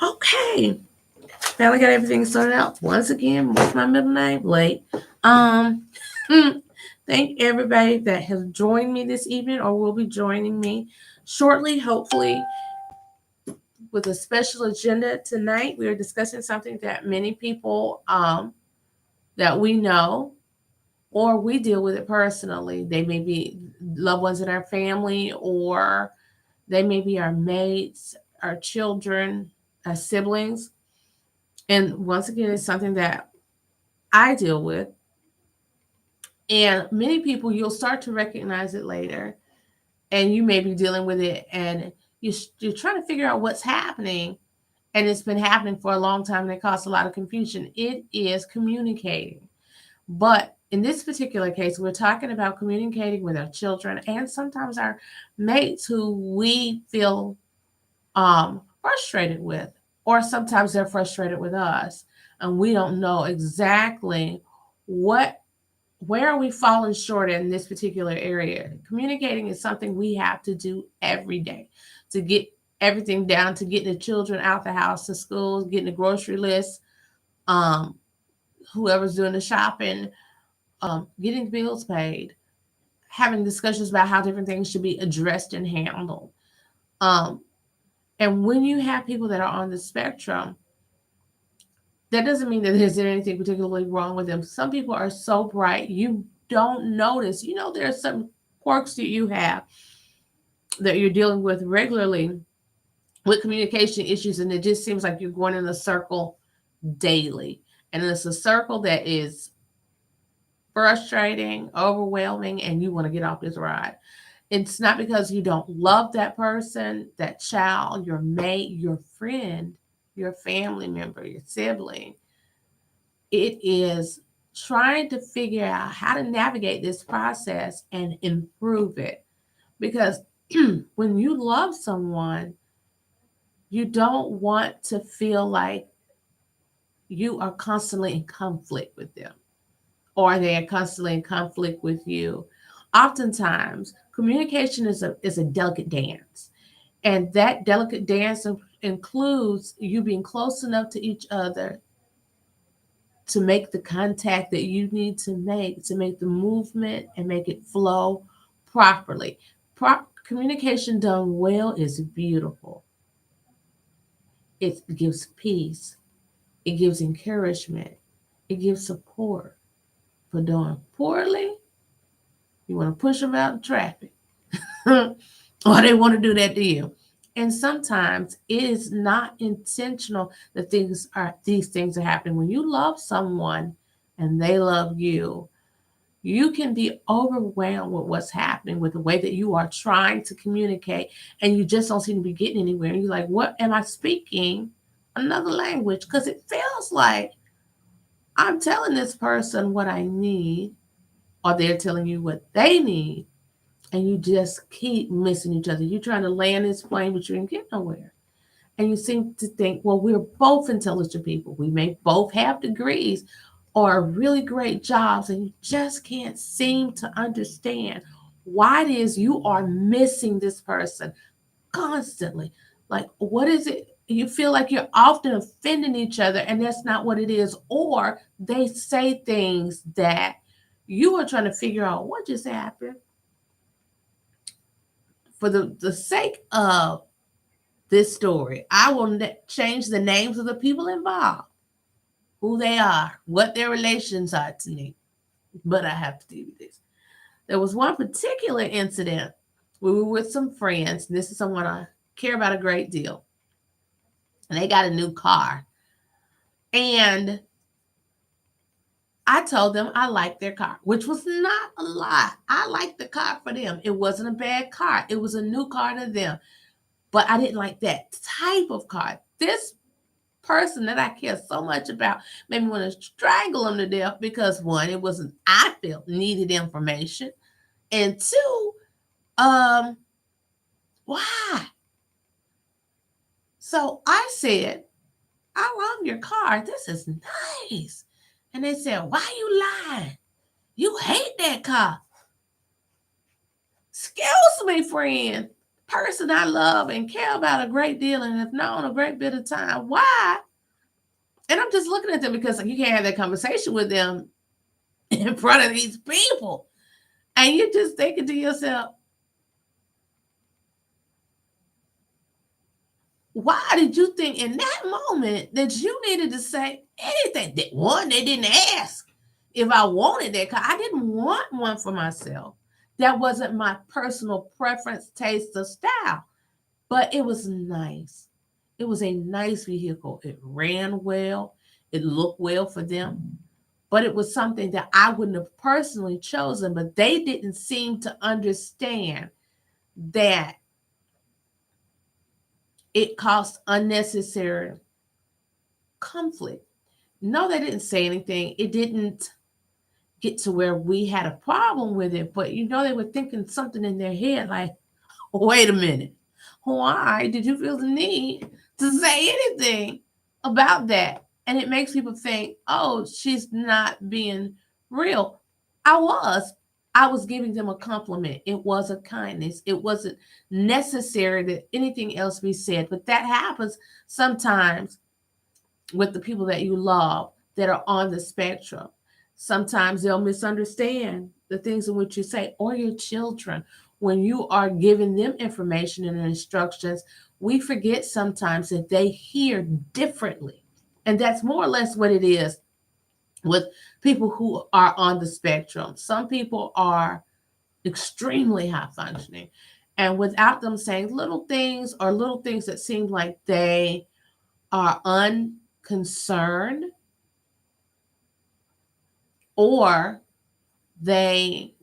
Okay. Finally got everything sorted out. Once again, what's my middle name? Blake. Um, thank everybody that has joined me this evening or will be joining me shortly, hopefully, with a special agenda tonight. We are discussing something that many people that we know or we deal with it personally. They may be loved ones in our family, or they may be our mates, our children, our siblings. And once again, it's something that I deal with. And many people, you'll start to recognize it later, and you may be dealing with it, and you're trying to figure out what's happening, and it's been happening for a long time, and it causes a lot of confusion. It is communicating. But in this particular case, we're talking about communicating with our children and sometimes our mates who we feel frustrated with, or sometimes they're frustrated with us, and we don't know exactly what where are we falling short in this particular area. Communicating is something we have to do every day to get everything down, to getting the children out the house to school, getting the grocery list, um, whoever's doing the shopping, getting bills paid, having discussions about how different things should be addressed and handled. Um, and when you have people that are on the spectrum, that doesn't mean that there's anything particularly wrong with them. Some people are so bright, you don't notice. You know, there are some quirks that you have that you're dealing with regularly with communication issues, and it just seems like you're going in a circle daily. And it's a circle that is frustrating, overwhelming, and you want to get off this ride. It's not because you don't love that person, that child, your mate, your friend, your family member, your sibling. It is trying to figure out how to navigate this process and improve it. Because when you love someone, you don't want to feel like you are constantly in conflict with them, or they are constantly in conflict with you. Oftentimes, communication is a delicate dance, and that delicate dance includes you being close enough to each other to make the contact that you need to make the movement and make it flow properly. Communication done well is beautiful. It gives peace, it gives encouragement, it gives support. For doing poorly, you want to push them out in traffic, or they want to do that to you. And sometimes it is not intentional that these things are happening. When you love someone and they love you, you can be overwhelmed with what's happening, with the way that you are trying to communicate, and you just don't seem to be getting anywhere. And you're like, what am I speaking another language? Because it feels like I'm telling this person what I need, or they're telling you what they need, and you just keep missing each other. You're trying to land this plane, but you didn't get nowhere. And you seem to think, well, we're both intelligent people. We may both have degrees or really great jobs, and you just can't seem to understand why it is you are missing this person constantly. Like, what is it? You feel like you're often offending each other, and that's not what it is. Or they say things that you are trying to figure out what just happened. For the sake of this story, I will change the names of the people involved, who they are, what their relations are to me. But I have to do this. There was one particular incident. We were with some friends. This is someone I care about a great deal. And they got a new car. And I told them I liked their car, which was not a lie. I liked the car for them. It wasn't a bad car. It was a new car to them. But I didn't like that type of car. This person that I care so much about made me want to strangle them to death because one, it wasn't I felt needed information, and two, um, why? So I said, I love your car. This is nice. And they said, why you lying? You hate that car. Excuse me, friend. person I love and care about a great deal and have known a great bit of time. Why? And I'm just looking at them because you can't have that conversation with them in front of these people. And you're just thinking to yourself, why did you think in that moment that you needed to say anything? That one, they didn't ask if I wanted that because I didn't want one for myself. That wasn't my personal preference, taste, or style, but it was nice. It was a nice vehicle. It ran well, it looked well for them, but it was something that I wouldn't have personally chosen. But they didn't seem to understand that it caused unnecessary conflict. No, they didn't say anything. It didn't get to where we had a problem with it, but they were thinking something in their head like, wait a minute, why did you feel the need to say anything about that? And it makes people think, oh, she's not being real. I was. I was giving them a compliment. It was a kindness. It wasn't necessary that anything else be said, but that happens sometimes with the people that you love that are on the spectrum. Sometimes they'll misunderstand the things in which you say, or your children. When you are giving them information and instructions, we forget sometimes that they hear differently. And that's more or less what it is with people who are on the spectrum. Some people are extremely high functioning, and without them saying little things that seem like they are unconcerned, or they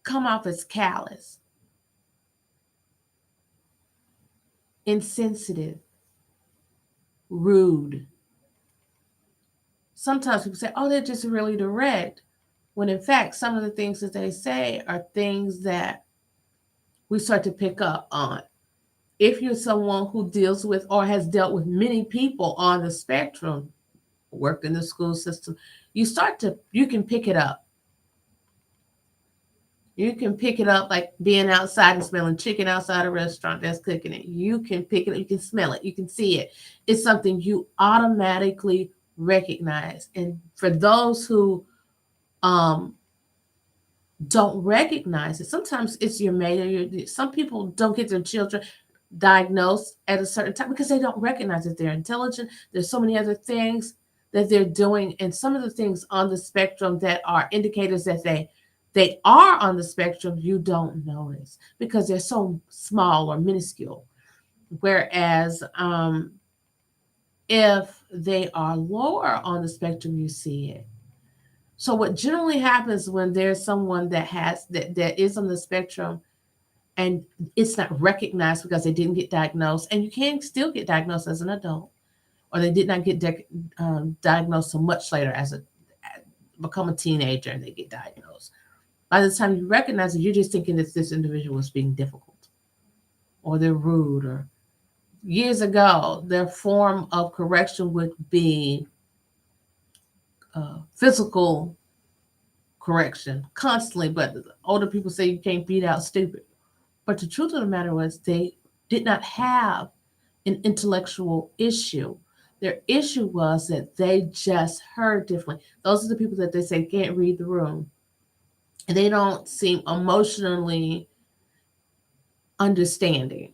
come off as callous, insensitive, rude. Sometimes people say, oh, they're just really direct, when in fact, some of the things that they say are things that we start to pick up on. If you're someone who deals with or has dealt with many people on the spectrum, worked in the school system, you can pick it up. You can pick it up like being outside and smelling chicken outside a restaurant that's cooking it. You can pick it up, you can smell it, you can see it. It's something you automatically recognize. And for those who um, don't recognize it, sometimes it's your mate or some people don't get their children diagnosed at a certain time because they don't recognize that they're intelligent. There's so many other things that they're doing, and some of the things on the spectrum that are indicators that they are on the spectrum, you don't notice because they're so small or minuscule. Whereas if they are lower on the spectrum, you see it. So what generally happens when there's someone that is on the spectrum and it's not recognized because they didn't get diagnosed, and you can still get diagnosed as an adult, or they did not get diagnosed so much later as become a teenager and they get diagnosed. By the time you recognize it, you're just thinking that this individual is being difficult, or they're rude, or years ago their form of correction would be physical correction constantly. But older people say you can't beat out stupid. But the truth of the matter was they did not have an intellectual issue. Their issue was that they just heard differently. Those are the people that they say can't read the room. And they don't seem emotionally understanding.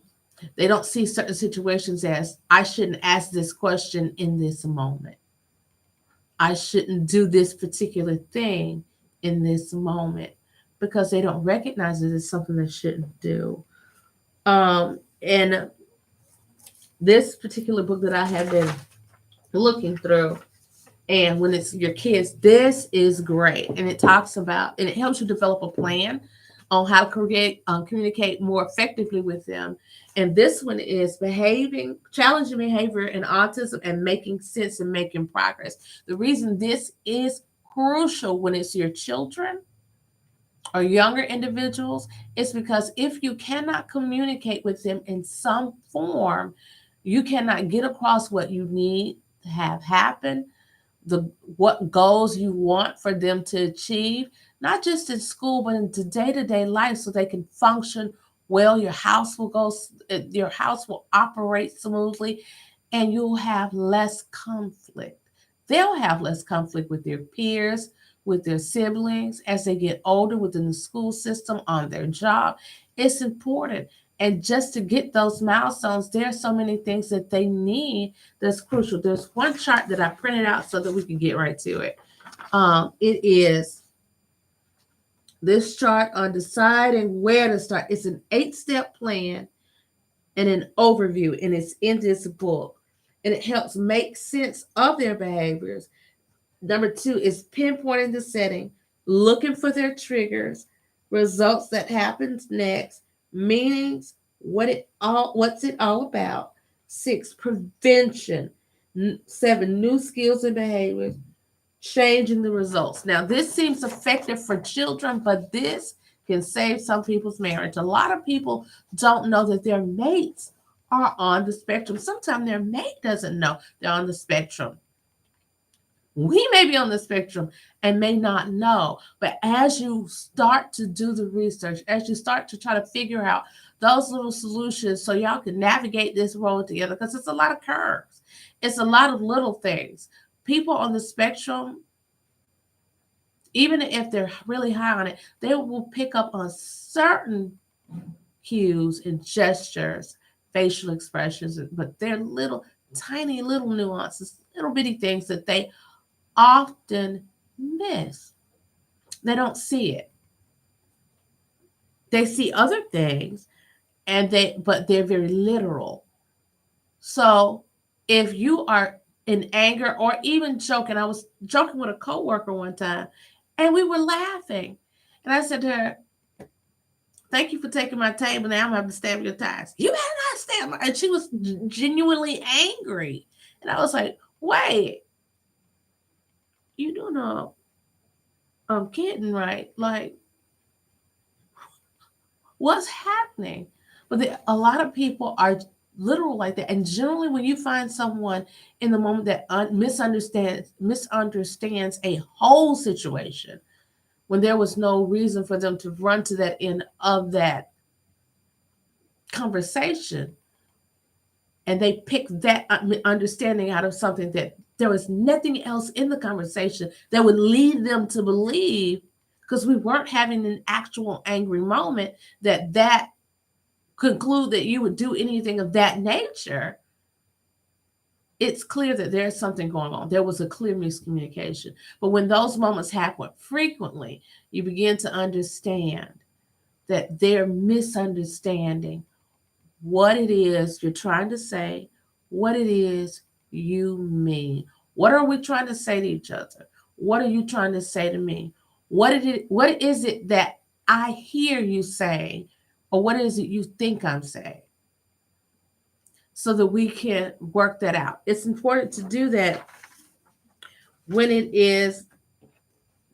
They don't see certain situations as, I shouldn't ask this question in this moment. I shouldn't do this particular thing in this moment, because they don't recognize it as something they shouldn't do. And this particular book that I have been looking through, and when it's your kids, this is great. And it talks about, and it helps you develop a plan on how to communicate more effectively with them. And this one is challenging behavior in autism and making sense and making progress. The reason this is crucial when it's your children or younger individuals is because if you cannot communicate with them in some form, you cannot get across what you need to have happen, the what goals you want for them to achieve, not just in school but into day-to-day life, so they can function well. Your house will operate smoothly, and you'll have less conflict. They'll have less conflict with their peers, with their siblings as they get older within the school system, on their job. It's important. And just to get those milestones, there are so many things that they need that's crucial. There's one chart that I printed out so that we can get right to it. It is this chart on deciding where to start. It's an 8-step plan and an overview, and it's in this book. And it helps make sense of their behaviors. Number 2 is pinpointing the setting, looking for their triggers, results that happens next, meanings, what's it all about. 6, prevention. 7, new skills and behaviors, changing the results. Now, this seems effective for children, but this can save some people's marriage. A lot of people don't know that their mates are on the spectrum. Sometimes their mate doesn't know they're on the spectrum. We may be on the spectrum and may not know, but as you start to do the research, as you start to try to figure out those little solutions so y'all can navigate this road together, because it's a lot of curves, it's a lot of little things. People on the spectrum, even if they're really high on it, they will pick up on certain cues and gestures, facial expressions, but they're little, tiny little nuances, little bitty things that they often miss. They don't see it. They see other things, but they're very literal. So if you are in anger or even joking, I was joking with a coworker one time and we were laughing. And I said to her, "Thank you for taking my table. Now I'm gonna have to stab your tires." "You better not stab my," and she was genuinely angry. And I was like, "Wait, you doing a kidding, right? Like, what's happening?" But a lot of people are literal like that. And generally, when you find someone in the moment that misunderstands a whole situation, when there was no reason for them to run to that end of that conversation, and they pick that understanding out of something that there was nothing else in the conversation that would lead them to believe, because we weren't having an actual angry moment, that conclude that you would do anything of that nature. It's clear that there's something going on. There was a clear miscommunication. But when those moments happen frequently, you begin to understand that they're misunderstanding what it is you're trying to say, what it is you mean. What are we trying to say to each other? What are you trying to say to me? What is it that I hear you say, or what is it you think I'm saying? So that we can work that out. It's important to do that when it is,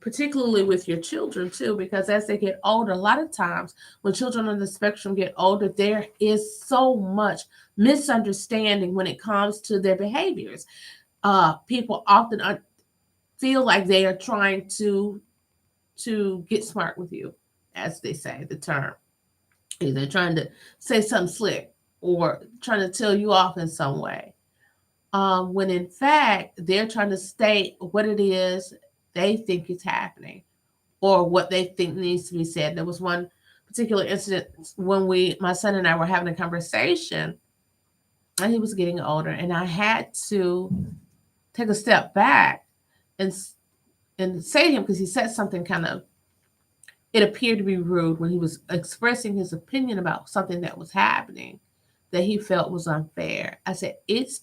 particularly with your children too, because as they get older, a lot of times when children on the spectrum get older, there is so much misunderstanding when it comes to their behaviors. People often feel like they are trying to get smart with you, as they say the term. Either trying to say something slick or trying to tell you off in some way. When in fact they're trying to state what it is they think is happening or what they think needs to be said. There was one particular incident when my son and I were having a conversation, and he was getting older, and I had to take a step back and say to him, because he said something kind of, it appeared to be rude when he was expressing his opinion about something that was happening that he felt was unfair. I said, "It's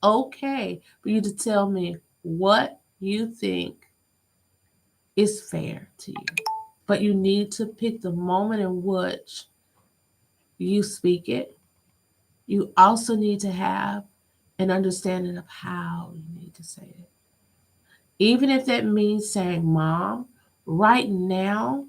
okay for you to tell me what you think is fair to you. But you need to pick the moment in which you speak it. You also need to have an understanding of how you need to say it. Even if that means saying, 'Mom, right now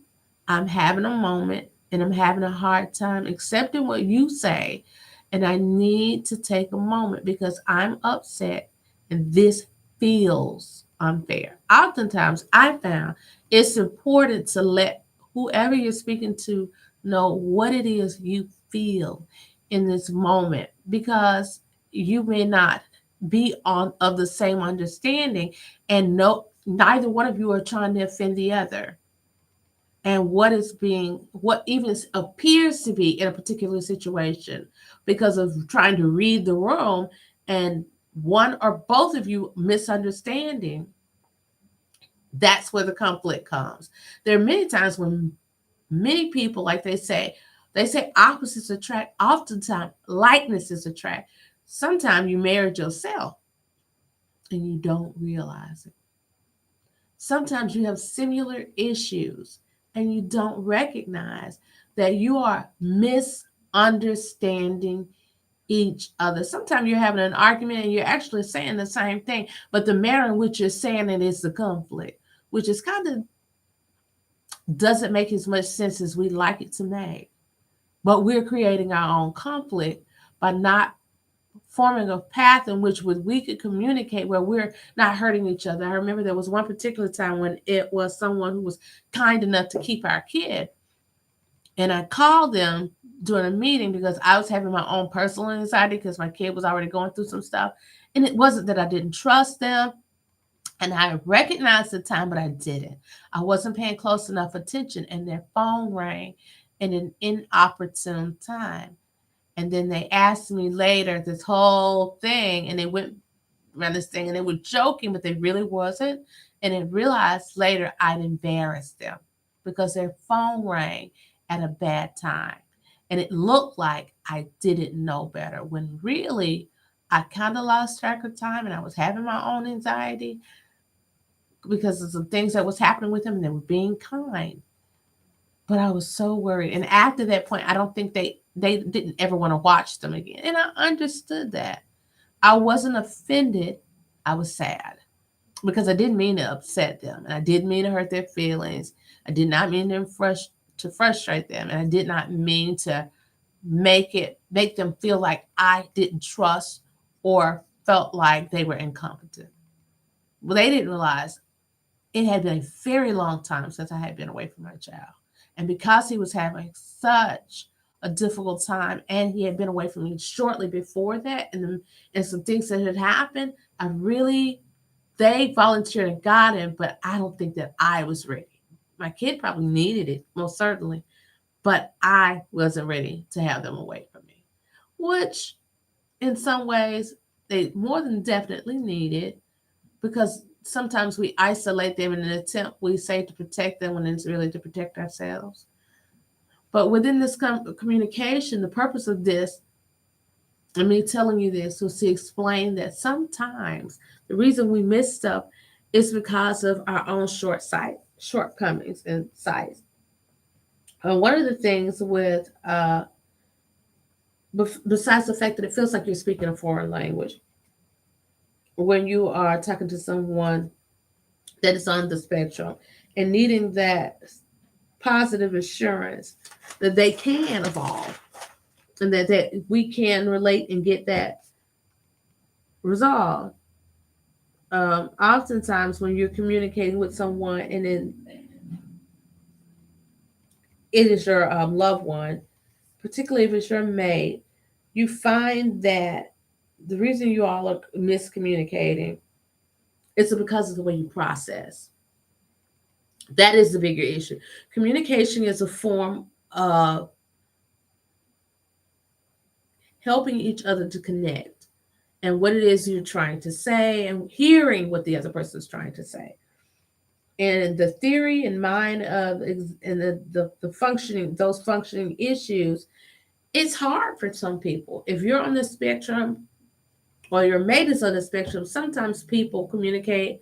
I'm having a moment and I'm having a hard time accepting what you say. And I need to take a moment because I'm upset and this feels unfair.'" Oftentimes, I found it's important to let whoever you're speaking to Know what it is you feel in this moment, because you may not be on of the same understanding, and no, neither one of you are trying to offend the other. And what even appears to be in a particular situation, because of trying to read the room, and one or both of you misunderstanding, that's where the conflict comes. There are many times when many people, like they say opposites attract. Oftentimes, likenesses attract. Sometimes you married yourself and you don't realize it. Sometimes you have similar issues and you don't recognize that you are misunderstanding each other. Sometimes you're having an argument and you're actually saying the same thing, but the manner in which you're saying it is the conflict, which is kind of doesn't make as much sense as we like it to make. But we're creating our own conflict by not forming a path in which we could communicate where we're not hurting each other. I remember there was one particular time when it was someone who was kind enough to keep our kid. And I called them during a meeting because I was having my own personal anxiety because my kid was already going through some stuff. And it wasn't that I didn't trust them. And I recognized the time, but I didn't. I wasn't paying close enough attention, and their phone rang in an inopportune time. And then they asked me later this whole thing, and they went around this thing, and they were joking, but they really wasn't. And I realized later I'd embarrassed them because their phone rang at a bad time. And it looked like I didn't know better when really I kind of lost track of time and I was having my own anxiety because of some things that was happening with them, and they were being kind. But I was so worried. And after that point, I don't think they didn't ever want to watch them again. And I understood that. I wasn't offended. I was sad because I didn't mean to upset them, and I didn't mean to hurt their feelings. I did not mean to frustrate them, and I did not mean to make them feel like I didn't trust or felt like they were incompetent. Well, they didn't realize it had been a very long time since I had been away from my child. And because he was having such a difficult time and he had been away from me shortly before that, and some things that had happened, I really, they volunteered and got him, but I don't think that I was ready. My kid probably needed it, most certainly, but I wasn't ready to have them away from me, which in some ways they more than definitely needed, because sometimes we isolate them in an attempt, we say, to protect them when it's really to protect ourselves. But within this communication, the purpose of this, and me telling you this, was to explain that sometimes the reason we miss stuff is because of our own shortcomings and sight. One of the things with, besides the fact that it feels like you're speaking a foreign language, when you are talking to someone that is on the spectrum and needing that positive assurance that they can evolve and that we can relate and get that resolved. Oftentimes, when you're communicating with someone and then it is your loved one, particularly if it's your mate, you find that the reason you all are miscommunicating is because of the way you process. That is the bigger issue. Communication is a form of helping each other to connect and what it is you're trying to say and hearing what the other person is trying to say. And the theory and mind of and the functioning, those functioning issues, it's hard for some people. If you're on the spectrum or your mate is on the spectrum, sometimes people communicate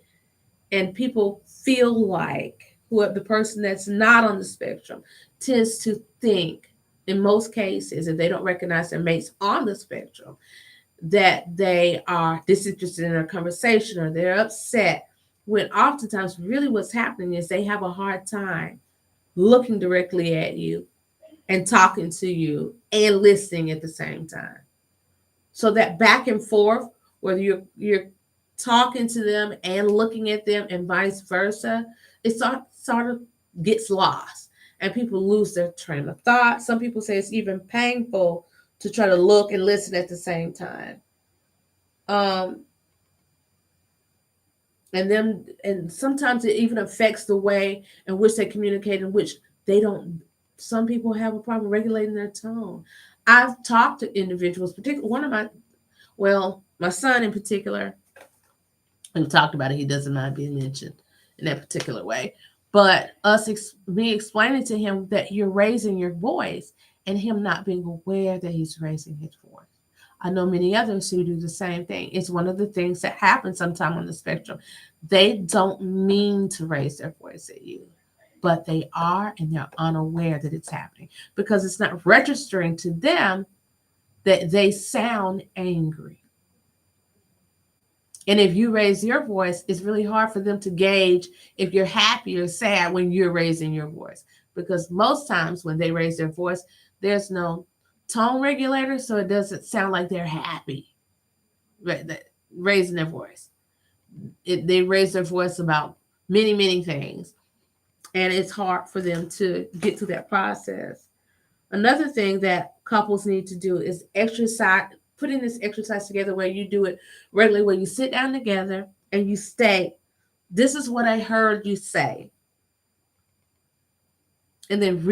and people feel like who the person that's not on the spectrum tends to think, in most cases, if they don't recognize their mates on the spectrum, that they are disinterested in a conversation or they're upset, when oftentimes really what's happening is they have a hard time looking directly at you and talking to you and listening at the same time. So that back and forth, whether you're talking to them and looking at them and vice versa, it sort of gets lost. and people lose their train of thought. Some people say it's even painful to try to look and listen at the same time. Um, and sometimes it even affects the way in which they communicate, in which they don't. Some people have a problem regulating their tone. I've talked to individuals, particularly one of my son in particular. We've talked about it. He doesn't mind being mentioned in that particular way. But me explaining to him that you're raising your voice and him not being aware that he's raising his voice. I know many others who do the same thing. It's one of the things that happens sometime on the spectrum. They don't mean to raise their voice at you, but they are, and they're unaware that it's happening because it's not registering to them that they sound angry. And if you raise your voice, it's really hard for them to gauge if you're happy or sad when you're raising your voice. Because most times when they raise their voice, there's no tone regulator, so it doesn't sound like they're happy raising their voice. They raise their voice about many, many things, and it's hard for them to get through that process. Another thing that couples need to do is exercise, putting this exercise together where you do it regularly, where you sit down together and you state, this is what I heard you say. And then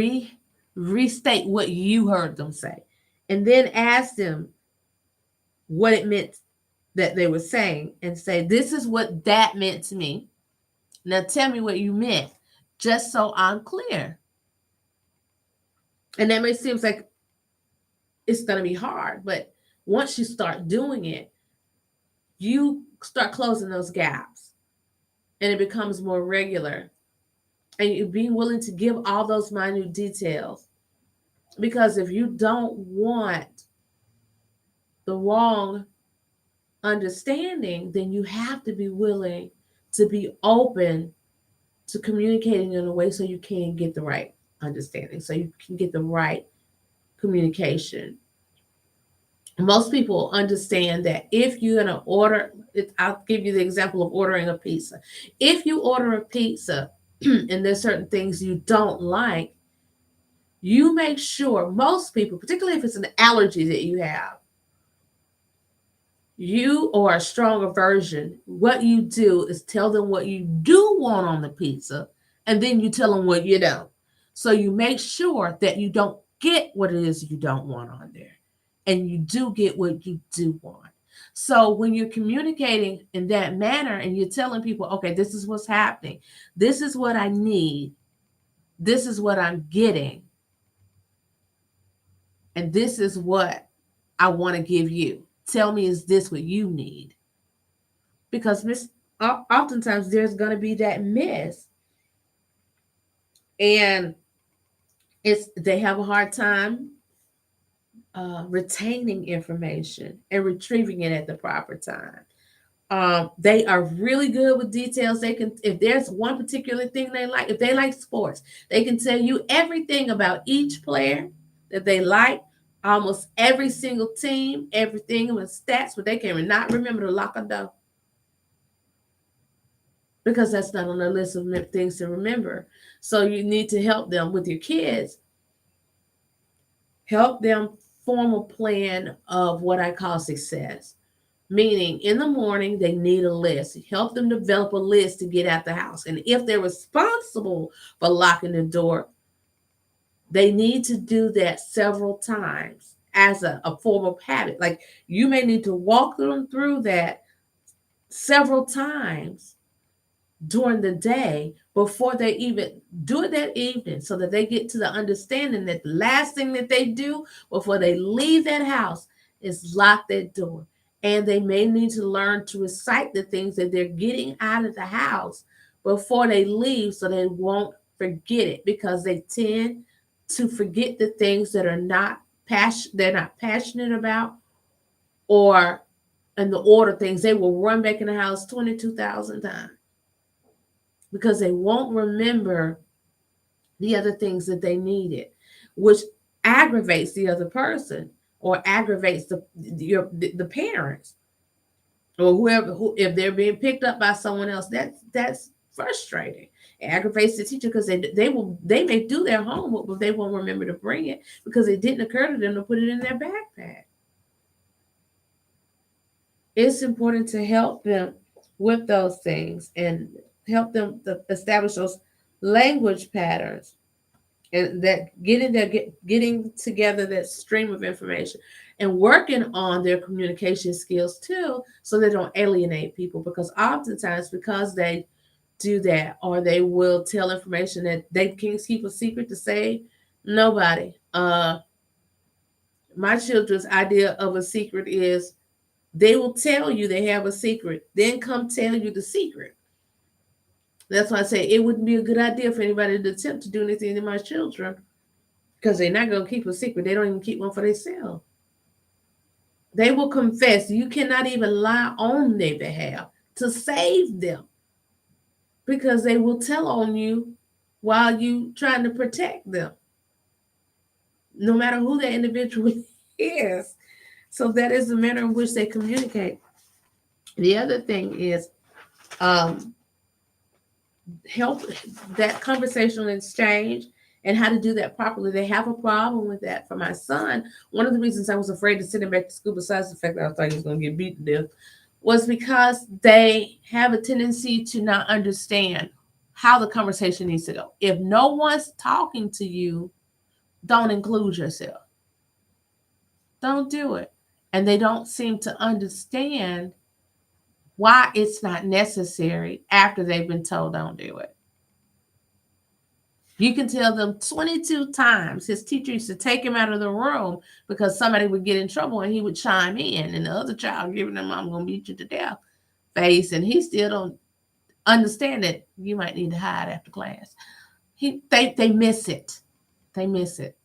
restate what you heard them say. And then ask them what it meant that they were saying and say, this is what that meant to me. Now tell me what you meant, just so I'm clear. And that may seem like it's going to be hard, but once you start doing it, you start closing those gaps and it becomes more regular. And you being willing to give all those minute details. Because if you don't want the wrong understanding, then you have to be willing to be open to communicating in a way so you can get the right understanding, so you can get the right communication. Most people understand that if you're going to order, I'll give you the example of ordering a pizza. If you order a pizza and there's certain things you don't like, you make sure, most people, particularly if it's an allergy that you have, you or a stronger version, what you do is tell them what you do want on the pizza, and then you tell them what you don't. So you make sure that you don't get what it is you don't want on there, and you do get what you do want. So when you're communicating in that manner and you're telling people, okay, this is what's happening, this is what I need, this is what I'm getting, and this is what I want to give you. Tell me, is this what you need? Because oftentimes there's going to be that miss, and they have a hard time retaining information and retrieving it at the proper time. They are really good with details. They can, if there's one particular thing they like, if they like sports, they can tell you everything about each player that they like, almost every single team, everything with stats, but they can not remember the lock of door because that's not on the list of things to remember. So you need to help them with your kids, help them form a plan of what I call success. Meaning, in the morning, they need a list. Help them develop a list to get out the house. And if they're responsible for locking the door, they need to do that several times as a form of habit. Like you may need to walk them through that several times during the day before they even do it that evening, so that they get to the understanding that the last thing that they do before they leave that house is lock that door. And they may need to learn to recite the things that they're getting out of the house before they leave so they won't forget it, because they tend to forget the things that are not they're not passionate about, or in the order things they will run back in the house 22,000 times because they won't remember the other things that they needed, which aggravates the other person or aggravates the parents or whoever, if they're being picked up by someone else. That's frustrating. It aggravates the teacher because they may do their homework, but they won't remember to bring it because it didn't occur to them to put it in their backpack. It's important to help them with those things and help them to establish those language patterns and that getting together that stream of information and working on their communication skills too, so they don't alienate people, because oftentimes because they do that, or they will tell information that they can't keep a secret to say nobody. My children's idea of a secret is they will tell you they have a secret, then come tell you the secret. That's why I say it wouldn't be a good idea for anybody to attempt to do anything to my children, because they're not going to keep a secret. They don't even keep one for themselves. They will confess. You cannot even lie on their behalf to save them, because they will tell on you while you trying to protect them, no matter who that individual is. So that is the manner in which they communicate. The other thing is um, help that conversational exchange and how to do that properly. They have a problem with that. For my son, one of the reasons I was afraid to send him back to school, besides the fact that I thought he was going to get beaten to death, was because they have a tendency to not understand how the conversation needs to go. If no one's talking to you, don't include yourself. Don't do it. And they don't seem to understand why it's not necessary after they've been told don't do it. You can tell them 22 times. His teacher used to take him out of the room because somebody would get in trouble and he would chime in, and the other child giving him, I'm going to beat you to death face. And he still don't understand that you might need to hide after class. They miss it. They miss it.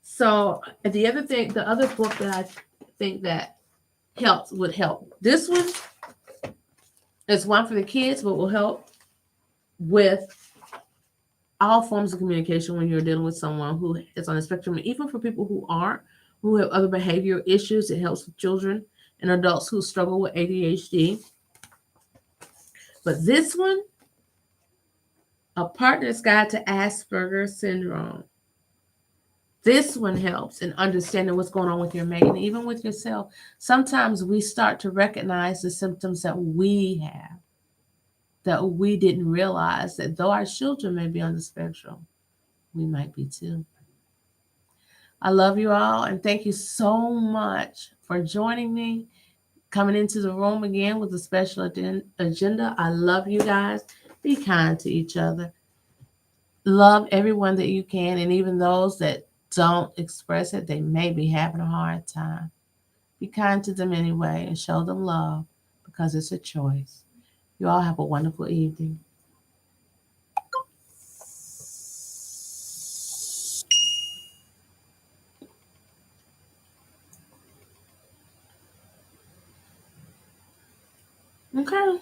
So the other book that I think that would help. This one is one for the kids, but will help with all forms of communication when you're dealing with someone who is on the spectrum, even for people who aren't, who have other behavioral issues. It helps with children and adults who struggle with ADHD. But this one, A Partner's Guide to Asperger's Syndrome. This one helps in understanding what's going on with your mate and even with yourself. Sometimes we start to recognize the symptoms that we have, that we didn't realize that though our children may be on the spectrum, we might be too. I love you all, and thank you so much for joining me, coming into the room again with a special agenda. I love you guys. Be kind to each other. Love everyone that you can, and even those that don't express it, they may be having a hard time. Be kind to them anyway and show them love, because it's a choice. You all have a wonderful evening. Okay.